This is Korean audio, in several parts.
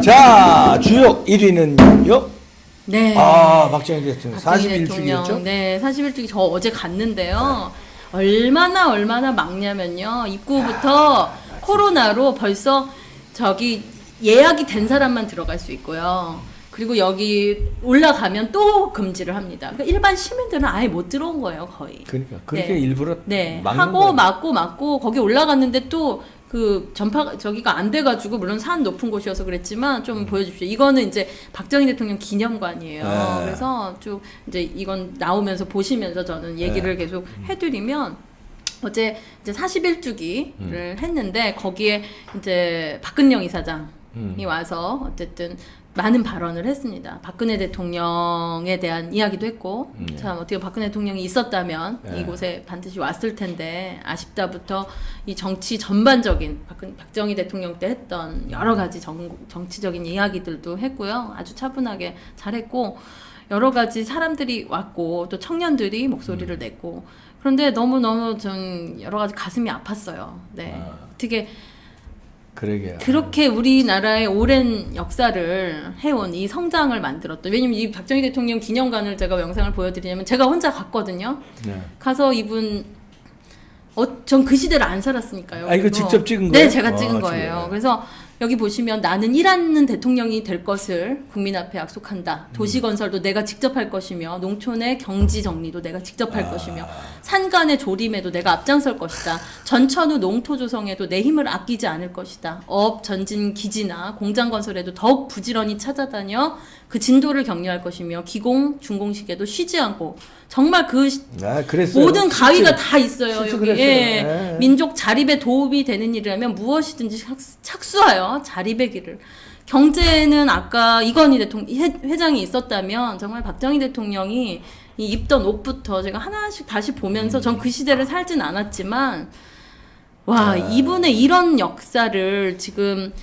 자, 주요 1위는요? 네. 아, 박정희 대통령 박정희 41주기였죠? 네, 41주기 저 어제 갔는데요. 얼마나 막냐면요. 입구부터 코로나로 벌써 저기 예약이 된 사람만 들어갈 수 있고요. 그리고 여기 올라가면 또 금지를 합니다. 그러니까 일반 시민들은 아예 못 들어온 거예요, 거의. 그러니까 그렇게 네. 일부러 네, 막는 하고 거예요. 막고 거기 올라갔는데 또 그 전파 저기가 안 돼가지고 물론 산 높은 곳이어서 그랬지만 좀 보여주십시오. 이거는 이제 박정희 대통령 기념관이에요. 네. 그래서 쭉 이제 이건 나오면서 보시면서 저는 얘기를 네. 계속 해드리면 어제 이제 41주기를 했는데 거기에 이제 박근영 이사장이 와서 어쨌든 많은 발언을 했습니다. 박근혜 대통령에 대한 이야기도 했고, 참 어떻게 박근혜 대통령이 있었다면 네. 이곳에 반드시 왔을 텐데 아쉽다부터 이 정치 전반적인 박정희 대통령 때 했던 여러 가지 정치적인 이야기들도 했고요. 아주 차분하게 잘했고 여러 가지 사람들이 왔고 또 청년들이 목소리를 냈고 그런데 너무너무 전 여러 가지 가슴이 아팠어요. 네. 어떻게 그러게요. 그렇게 우리나라의 오랜 역사를 해온 이 성장을 만들었던 왜냐면 이 박정희 대통령 기념관을 제가 영상을 보여드리냐면 제가 혼자 갔거든요. 네. 가서 이분 전 그 시대를 안 살았으니까요. 아, 이거 그리고 직접 찍은 네, 거예요? 제가 찍은 아, 거예요. 찍어요. 그래서 여기 보시면 나는 일하는 대통령이 될 것을 국민 앞에 약속한다. 도시 건설도 내가 직접 할 것이며 농촌의 경지 정리도 내가 직접 할 것이며 산간의 조림에도 내가 앞장설 것이다. 전천후 농토 조성에도 내 힘을 아끼지 않을 것이다. 어업 전진 기지나 공장 건설에도 더욱 부지런히 찾아다녀 그 진도를 격려할 것이며 기공 중공식에도 쉬지 않고 정말 그 그랬어요. 모든 가위가 실제- 다 있어요. 실제 여기 그랬어요. 예. 네. 민족 자립에 도움이 되는 일이라면 무엇이든지 착수하여 자립의 길을. 경제는 아까 이건희 회장이 있었다면 정말 박정희 대통령이 이 입던 옷부터 제가 하나씩 다시 보면서 전 그 시대를 살진 않았지만 와 이분의 이런 역사를 지금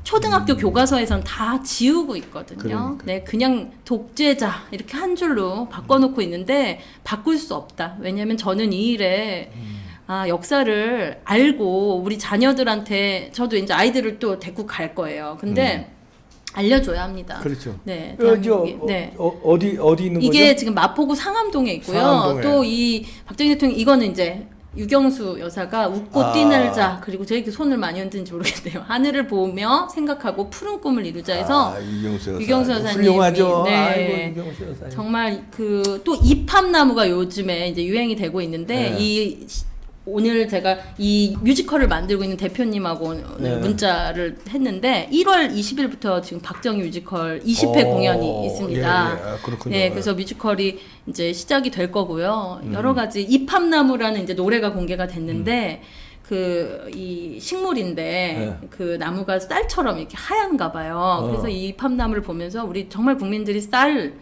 초등학교 교과서에선 다 지우고 있거든요. 그러니까. 네, 그냥 독재자 이렇게 한 줄로 바꿔놓고 있는데 바꿀 수 없다. 왜냐하면 저는 이 일에 역사를 알고 우리 자녀들한테 저도 이제 아이들을 또 데리고 갈 거예요. 근데 알려줘야 합니다. 그렇죠. 네, 저, 대한민국이. 네. 어디 있는 이게 거죠? 지금 마포구 상암동에 있고요. 상암동에. 또 이 박정희 대통령 이거는 이제 유경수 여사가 웃고 뛰놀자 그리고 저 이렇게 손을 많이 흔든지 모르겠네요. 하늘을 보며 생각하고 푸른 꿈을 이루자 해서 유경수 여사님이 훌륭하죠. 네. 아이고, 유경수 여사님. 정말 그 또 이팝나무가 요즘에 이제 유행이 되고 있는데 네. 오늘 제가 이 뮤지컬을 만들고 있는 대표님하고 오늘 네. 문자를 했는데 1월 20일부터 지금 박정희 뮤지컬 20회 공연이 있습니다. 예, 예. 그렇군요. 네, 그래서 뮤지컬이 이제 시작이 될 거고요. 여러 가지 이팝나무라는 이제 노래가 공개가 됐는데 그 이 식물인데 네. 그 나무가 쌀처럼 이렇게 하얀가 봐요. 그래서 이 이팝나무를 보면서 우리 정말 국민들이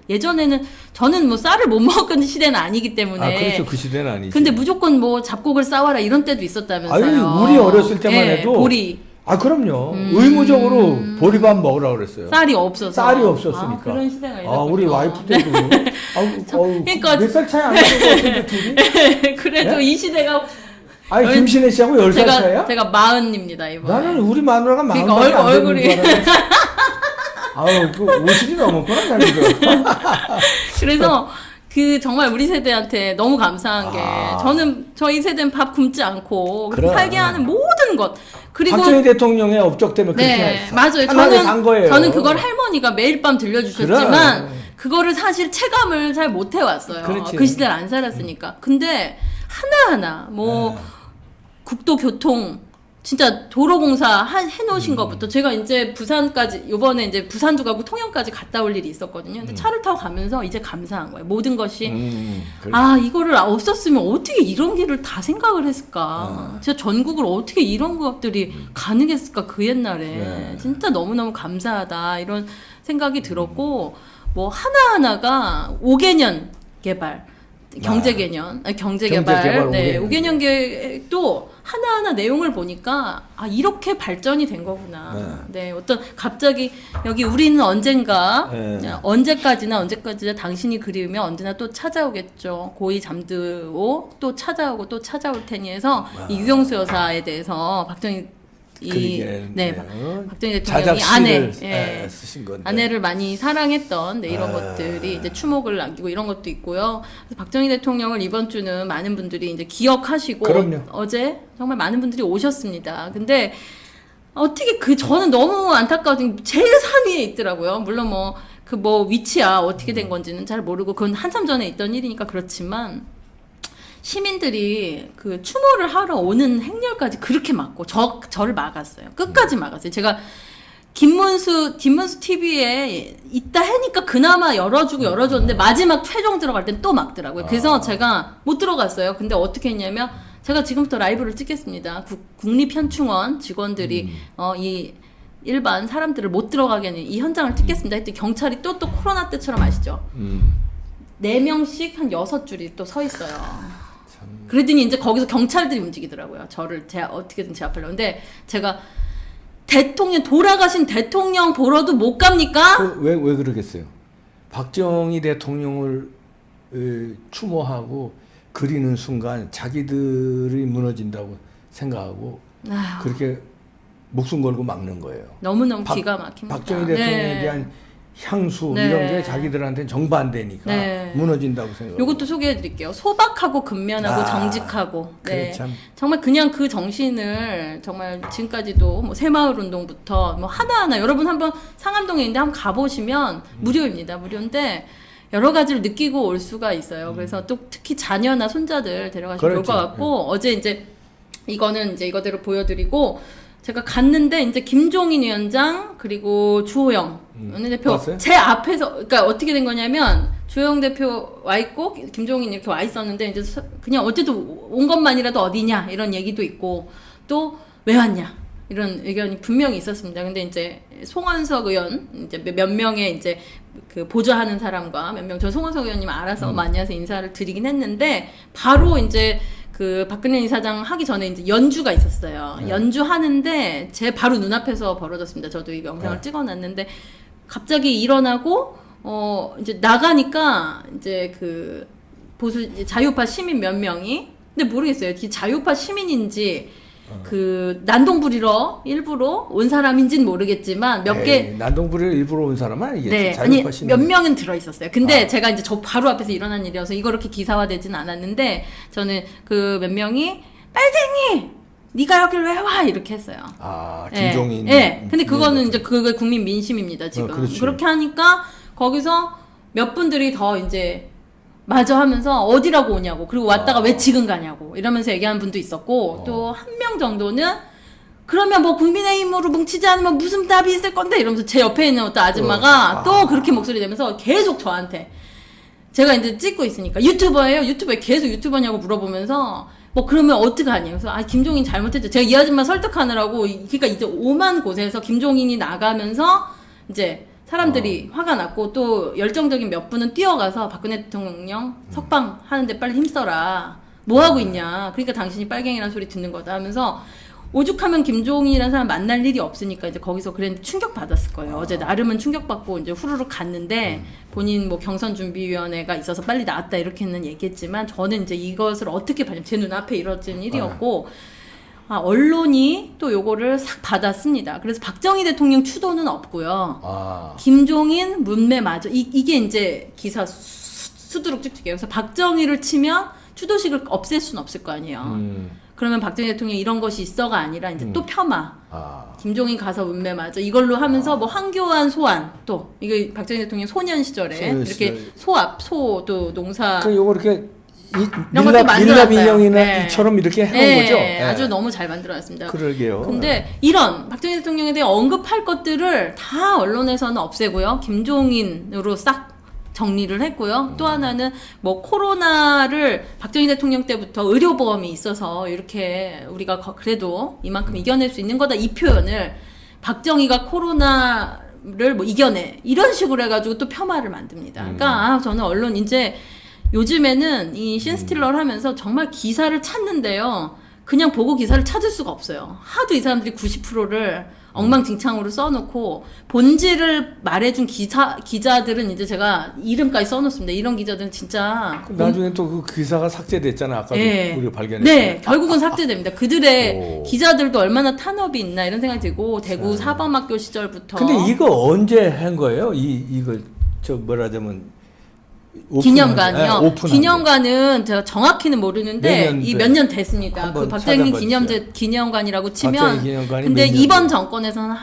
예전에는 저는 뭐 쌀을 못 먹은 시대는 아니기 때문에 그렇죠. 그 시대는 아니지. 근데 무조건 뭐 잡곡을 싸와라 이런 때도 있었다면서요. 아유, 우리 어렸을 때만 네, 해도 보리 그럼요. 의무적으로 보리밥 먹으라 그랬어요. 쌀이 없어서 쌀이 없었으니까. 그런 시대가 있었군요. 우리 와이프 때도 그러니까- 몇 살 차이 안 나는 것 같은데 둘이? 그래도 네? 이 시대가 아니 김신혜 씨하고 10살 차이야? 제가 40입니다 이번에. 나는 우리 마누라가 그러니까 마흔밖에 안 되는 얼굴이- 줄 알았는데. 아유, 그 50이 넘었구나, 자기도. 그래서 그 정말 우리 세대한테 너무 감사한 게 저는 저희 세대는 밥 굶지 않고 그래. 살게 하는 모든 것 그리고 박정희 대통령의 업적 때문에 그렇게 네 맞아요. 편하게 산 거예요. 저는 그걸 할머니가 매일 밤 들려주셨지만 그래. 그거를 사실 체감을 잘 못 해왔어요. 그렇지. 그 시대를 안 살았으니까. 근데 하나하나 뭐 네. 국도교통 진짜 도로공사 해놓으신 것부터 제가 이제 부산까지 요번에 이제 부산도 가고 통영까지 갔다 올 일이 있었거든요. 근데 차를 타고 가면서 이제 감사한 거예요. 모든 것이 그래. 이거를 없었으면 어떻게 이런 길을 다 생각을 했을까? 진짜 전국을 어떻게 이런 것들이 가능했을까? 그 옛날에 네. 진짜 너무너무 감사하다 이런 생각이 들었고 뭐 하나하나가 5개년 개발 경제 개념, 경제 개발, 경제개발 네, 5개년. 5개년 계획도 하나하나 내용을 보니까 이렇게 발전이 된 거구나. 네, 어떤 갑자기 여기 우리는 언젠가 네. 언제까지나 당신이 그리우면 언제나 또 찾아오겠죠. 고이 잠들고 또 찾아오고 또 찾아올 테니 해서 이 유경수 여사에 대해서 박정희 네, 박정희 대통령이 쓰신 건데. 아내를 많이 사랑했던 이런 것들이 이제 추목을 남기고 이런 것도 있고요. 그래서 박정희 대통령을 이번 주는 많은 분들이 이제 기억하시고 그럼요. 어제 정말 많은 분들이 오셨습니다. 근데 어떻게 저는 너무 안타까운 게 제일 상위에 있더라고요. 물론 위치야 어떻게 된 건지는 잘 모르고 그건 한참 전에 있던 일이니까 그렇지만 시민들이 그 추모를 하러 오는 행렬까지 그렇게 막고 저를 막았어요. 끝까지 막았어요. 제가 뒷문수 TV에 있다 하니까 그나마 열어줬는데 마지막 최종 들어갈 땐 또 막더라고요. 그래서 제가 못 들어갔어요. 근데 어떻게 했냐면 제가 지금부터 라이브를 찍겠습니다. 국립현충원 직원들이 이 일반 사람들을 못 들어가게 하는 이 현장을 찍겠습니다. 했더니 경찰이 또 코로나 때처럼 아시죠? 4명씩 한 6줄이 또 서 있어요. 그러더니 이제 거기서 경찰들이 움직이더라고요. 저를 어떻게든 제압하려고. 근데 제가 돌아가신 대통령 보러도 못 갑니까? 왜 그러겠어요? 박정희 대통령을 추모하고 그리는 순간 자기들이 무너진다고 생각하고 그렇게 목숨 걸고 막는 거예요. 너무너무 기가 막힙니다. 박정희 대통령에 대한 향수 이런 게 자기들한테는 정반대니까 무너진다고 생각해요. 이것도 소개해드릴게요. 소박하고 근면하고 정직하고 정말 그냥 그 정신을 정말 지금까지도 새마을운동부터 하나하나 여러분 한번 상암동에 있는데 한번 가보시면 무료입니다. 무료인데 여러 가지를 느끼고 올 수가 있어요. 그래서 또 특히 자녀나 손자들 데려가시면 좋을 것 같고 어제 이제 이거대로 보여드리고 제가 갔는데 이제 김종인 위원장 그리고 주호영 원내대표 왔어요? 제 앞에서 그러니까 어떻게 된 거냐면 주호영 대표 와 있고 김종인 이렇게 와 있었는데 이제 그냥 어쨌든 온 것만이라도 어디냐 이런 얘기도 있고 또 왜 왔냐 이런 의견이 분명히 있었습니다. 근데 이제 송원석 의원 이제 몇 명의 이제 그 보좌하는 사람과 저 송원석 의원님 알아서 만나서 인사를 드리긴 했는데 바로 이제 그 박근혜 이사장 하기 전에 이제 연주가 있었어요. 연주하는데 제 바로 눈앞에서 벌어졌습니다. 저도 이 영상을 찍어놨는데 갑자기 일어나고 이제 나가니까 이제 그 자유파 시민 몇 명이 근데 모르겠어요. 자유파 시민인지 그 난동 부리러 일부러 온 사람인지는 모르겠지만 몇 개 난동 부리러 일부러 온 사람은 아니겠지. 네, 자유파 시민. 몇 명은 들어 있었어요. 근데 제가 이제 저 바로 앞에서 일어난 일이어서 이거 그렇게 기사화되진 않았는데 저는 그 몇 명이 빨갱이 네가 여길 왜 와 이렇게 했어요. 김종인. 네. 근데 그거는 이제 그게 국민 민심입니다 지금. 그렇게 하니까 거기서 몇 분들이 더 이제 맞아 하면서 어디라고 오냐고 그리고 왔다가 왜 지금 가냐고 이러면서 얘기하는 분도 있었고 또 한 명 정도는 그러면 국민의힘으로 뭉치지 않으면 무슨 답이 있을 건데 이러면서 제 옆에 있는 어떤 아줌마가 또 그렇게 목소리 내면서 계속 저한테 제가 이제 찍고 있으니까 유튜버예요? 유튜버에 계속 유튜버냐고 물어보면서 그러면 어떡하냐 그래서 김종인 잘못했죠. 제가 이 아줌마 설득하느라고 그러니까 이제 오만 곳에서 김종인이 나가면서 이제 사람들이 화가 났고 또 열정적인 몇 분은 뛰어가서 박근혜 대통령 석방 하는데 빨리 힘써라. 뭐 하고 있냐. 그러니까 당신이 빨갱이라는 소리 듣는 거다 하면서 오죽하면 김종인이라는 사람 만날 일이 없으니까 이제 거기서 그랬는데 충격 받았을 거예요. 어제 나름은 충격받고 이제 후루룩 갔는데 본인 경선준비위원회가 있어서 빨리 나왔다 이렇게는 얘기했지만 저는 이제 이것을 어떻게 봐냐면 제 눈앞에 이뤄진 일이었고 언론이 또 요거를 싹 받았습니다. 그래서 박정희 대통령 추도는 없고요. 김종인 문매마저 이게 이제 기사 수두룩 쭉쭉해요. 그래서 박정희를 치면 추도식을 없앨 수는 없을 거 아니에요. 그러면 박정희 대통령 이런 것이 있어가 아니라 이제 또 폄하. 김종인 가서 문매마저 이걸로 하면서 황교안 소환 또 이게 박정희 대통령 소년 시절에 이렇게 소도 농사. 요거 이렇게 밀랍 인형이나 이처럼 이렇게 해놓은 거죠? 아주 너무 잘 만들어놨습니다. 그러게요. 근데 이런 박정희 대통령에 대해 언급할 것들을 다 언론에서는 없애고요. 김종인으로 싹 정리를 했고요. 또 하나는 코로나를 박정희 대통령 때부터 의료보험이 있어서 이렇게 우리가 그래도 이만큼 이겨낼 수 있는 거다 이 표현을 박정희가 코로나를 이겨내 이런 식으로 해가지고 또 폄하를 만듭니다. 그러니까 저는 언론 이제 요즘에는 이 신스틸러를 하면서 정말 기사를 찾는데요. 그냥 보고 기사를 찾을 수가 없어요. 하도 이 사람들이 90%를 엉망진창으로 써놓고 본질을 말해준 기자들은 이제 제가 이름까지 써놓습니다. 이런 기자들은 진짜 나중에 또 그 기사가 삭제됐잖아. 아까도 네. 우리가 발견했잖아요. 네, 결국은 삭제됩니다. 그들의 기자들도 얼마나 탄압이 있나 이런 생각이 들고 대구 사범학교 시절부터. 근데 이거 언제 한 거예요? 이걸 저 뭐라자면 기념관이요. 오픈한 기념관은 제가 정확히는 모르는데 이 몇 년 됐습니다. 그 박정희 기념관이라고 치면 근데 이번 정권에서는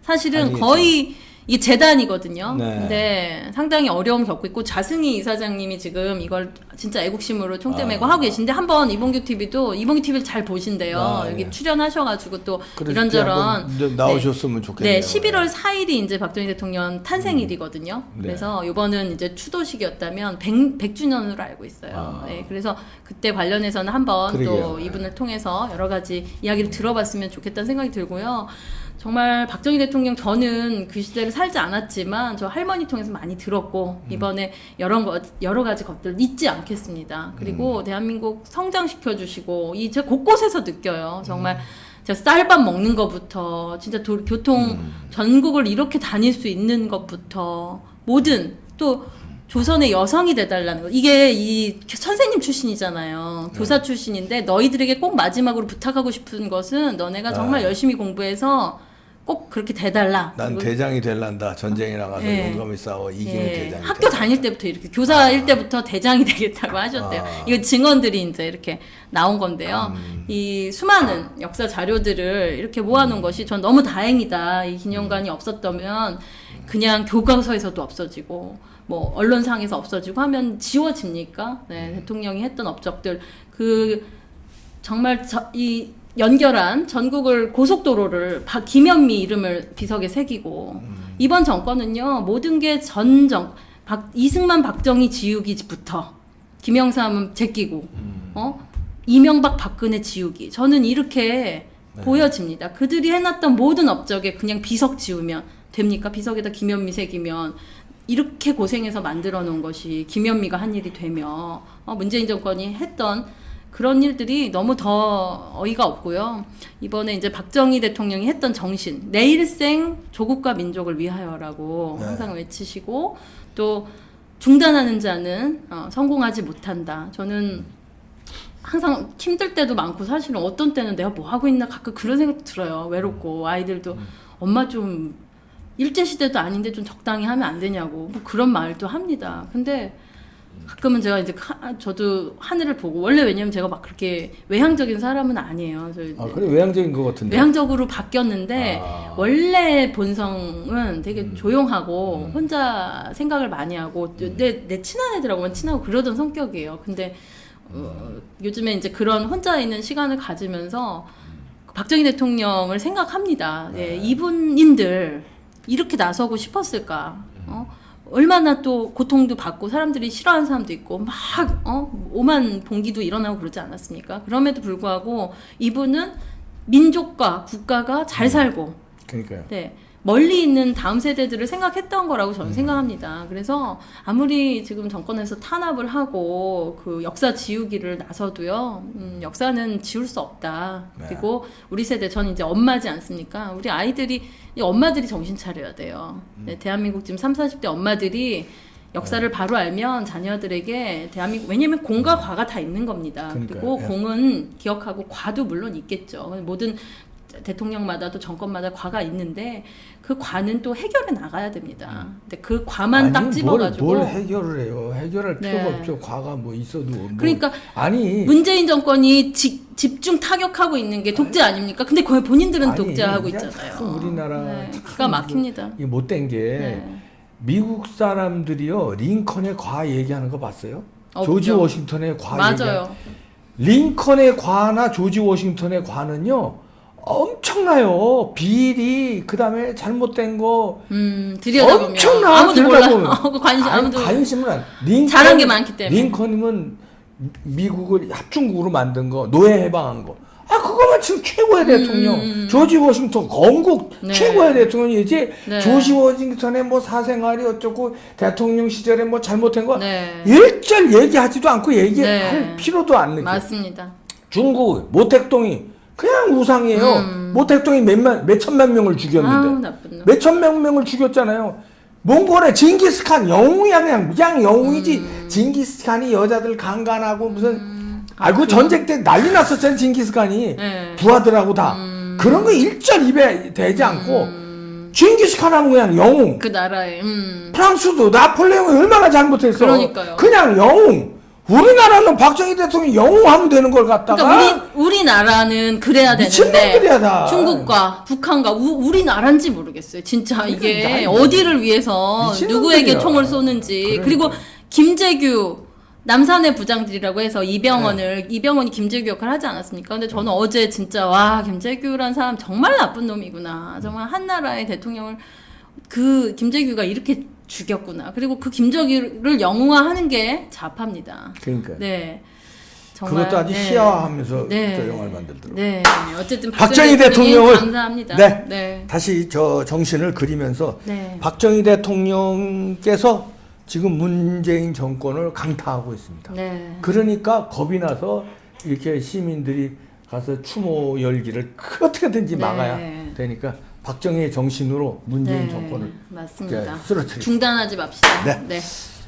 사실은 거의 이게 재단이거든요. 네. 근데 상당히 어려움 겪고 있고 자승희 이사장님이 지금 이걸 진짜 애국심으로 총대 메고 하고 계신데 한번 이봉규 TV를 잘 보신대요. 여기 예. 출연하셔가지고 또 이런저런 나오셨으면 좋겠네요. 네, 11월 4일이 이제 박정희 대통령 탄생일이거든요. 네. 그래서 이번은 이제 추도식이었다면 100주년으로 알고 있어요. 네, 그래서 그때 관련해서는 한번 또 이분을 통해서 여러 가지 이야기를 들어봤으면 좋겠다는 생각이 들고요. 정말 박정희 대통령 저는 그 시대를 살지 않았지만 저 할머니 통해서 많이 들었고 이번에 여러 가지 것들 잊지 않겠습니다. 그리고 대한민국 성장시켜 주시고 제가 곳곳에서 느껴요. 정말 제가 쌀밥 먹는 것부터 진짜 교통 전국을 이렇게 다닐 수 있는 것부터 모든 또 조선의 여성이 돼달라는 거. 이게 이 선생님 출신이잖아요. 교사 출신인데 너희들에게 꼭 마지막으로 부탁하고 싶은 것은 너네가 정말 열심히 공부해서 꼭 그렇게 돼달라. 난 대장이 될란다. 전쟁에 나가서 용감히 싸워 이기는 대장이. 학교 다닐 때부터 이렇게 교사일 때부터 대장이 되겠다고 하셨대요. 이거 증언들이 이제 이렇게 나온 건데요. 이 수많은 역사 자료들을 이렇게 모아놓은 것이 전 너무 다행이다. 이 기념관이 없었다면 그냥 교과서에서도 없어지고 뭐 언론상에서 없어지고 하면 지워집니까? 네, 대통령이 했던 업적들 정말 이 연결한 전국을 고속도로를 김현미 이름을 비석에 새기고 이번 정권은요 모든 게 이승만 박정희 지우기부터 김영삼은 제끼고 이명박 박근혜 지우기 저는 이렇게 보여집니다. 그들이 해놨던 모든 업적에 그냥 비석 지우면 됩니까? 비석에다 김현미 새기면 이렇게 고생해서 만들어 놓은 것이 김현미가 한 일이 되며 문재인 정권이 했던 그런 일들이 너무 더 어이가 없고요. 이번에 이제 박정희 대통령이 했던 정신, 내 일생 조국과 민족을 위하여라고 항상 외치시고 또 중단하는 자는 성공하지 못한다. 저는 항상 힘들 때도 많고 사실은 어떤 때는 내가 뭐 하고 있나 가끔 그런 생각도 들어요. 외롭고 아이들도 엄마 좀 일제시대도 아닌데 좀 적당히 하면 안 되냐고 뭐 그런 말도 합니다. 근데 가끔은 제가 이제 저도 하늘을 보고 원래 왜냐면 제가 막 그렇게 외향적인 사람은 아니에요. 그래 외향적인 것 같은데. 외향적으로 바뀌었는데 원래 본성은 되게 조용하고 혼자 생각을 많이 하고 내 친한 애들하고만 친하고 그러던 성격이에요. 근데 요즘에 이제 그런 혼자 있는 시간을 가지면서 박정희 대통령을 생각합니다. 이분인들 이렇게 나서고 싶었을까? 얼마나 또 고통도 받고 사람들이 싫어하는 사람도 있고 막 오만 봉기도 일어나고 그러지 않았습니까? 그럼에도 불구하고 이분은 민족과 국가가 잘 살고 그러니까요. 네. 멀리 있는 다음 세대들을 생각했던 거라고 저는 생각합니다. 그래서 아무리 지금 정권에서 탄압을 하고 그 역사 지우기를 나서도요, 역사는 지울 수 없다. 그리고 우리 세대, 저는 이제 엄마지 않습니까? 우리 엄마들이 정신 차려야 돼요. 네, 대한민국 지금 30, 40대 엄마들이 역사를 바로 알면 자녀들에게 왜냐면 공과 과가 다 있는 겁니다. 그리고 공은 기억하고 과도 물론 있겠죠. 모든 대통령마다도 정권마다 과가 있는데 그 과는 또 해결해 나가야 됩니다. 근데 그 과만 딱 집어가지고 뭘 해결을 해요? 해결할 필요가 없죠. 과가 뭐 있어도 그러니까 문재인 정권이 집중 타격하고 있는 게 독재 아닙니까? 근데 거의 본인들은 독재하고 있잖아요. 우리나라 기가 막힙니다. 이 못된 게 미국 사람들이요 링컨의 과 얘기하는 거 봤어요? 조지 워싱턴의 과 맞아요. 링컨의 과나 조지 워싱턴의 과는요 엄청나요. 비리 그다음에 잘못된 거 들여다보면 엄청나. 아무도 몰라. 관심은 안. 잘한 게 많기 때문에. 링컨이면 미국을 합중국으로 만든 거, 노예 해방한 거. 그거만 지금 최고의 대통령. 조지 워싱턴 건국 최고의 대통령이지. 조지 워싱턴의 뭐 사생활이 어쩌고 대통령 시절에 뭐 잘못된 거 일절 얘기하지도 않고 얘기할 필요도 안 느껴. 맞습니다. 중국 모택동이 그냥 우상이에요. 모택동이 몇 천만 명을 아우, 죽였는데 나쁜 놈. 몇 천만 명을 죽였잖아요. 몽골의 징기스칸 영웅이야 그냥 영웅이지. 징기스칸이 여자들 강간하고 무슨 그 전쟁 때 난리 났었잖아요. 징기스칸이 네. 부하들하고 다 그런 거 일절 입에 대지 않고 징기스칸 하면 그냥 영웅. 그 나라에. 프랑스도 나폴레옹이 얼마나 잘못했어. 그러니까요. 그냥 영웅. 우리나라는 박정희 대통령이 영웅하면 되는 걸 갖다가 그러니까 우리나라는 그래야 되는데 미친놈들이야 다. 중국과 북한과 우리나라인지 모르겠어요. 진짜 이게 어디를 위해서 미친놈들이야. 누구에게 총을 쏘는지. 그러니까. 그리고 김재규 남산의 부장들이라고 해서 이병헌이 김재규 역할을 하지 않았습니까? 근데 저는 어제 진짜 와 김재규란 사람 정말 나쁜 놈이구나. 정말 한 나라의 대통령을 그 김재규가 이렇게 죽였구나. 그리고 그 김재규를 영웅화하는 게 자파입니다. 그러니까. 네. 정말, 그것도 아주 희화하면서 네. 또 영화를 만들더라고요. 네. 어쨌든 박정희 대통령을 감사합니다. 네. 네. 다시 저 정신을 그리면서 네. 박정희 대통령께서 지금 문재인 정권을 강타하고 있습니다. 네. 그러니까 겁이 나서 이렇게 시민들이 가서 추모 열기를 어떻게든지 네. 막아야 되니까 박정희의 정신으로 문재인 네. 정권을 맞습니다. 쓰러뜨리고 중단하지 맙시다. 네. 네.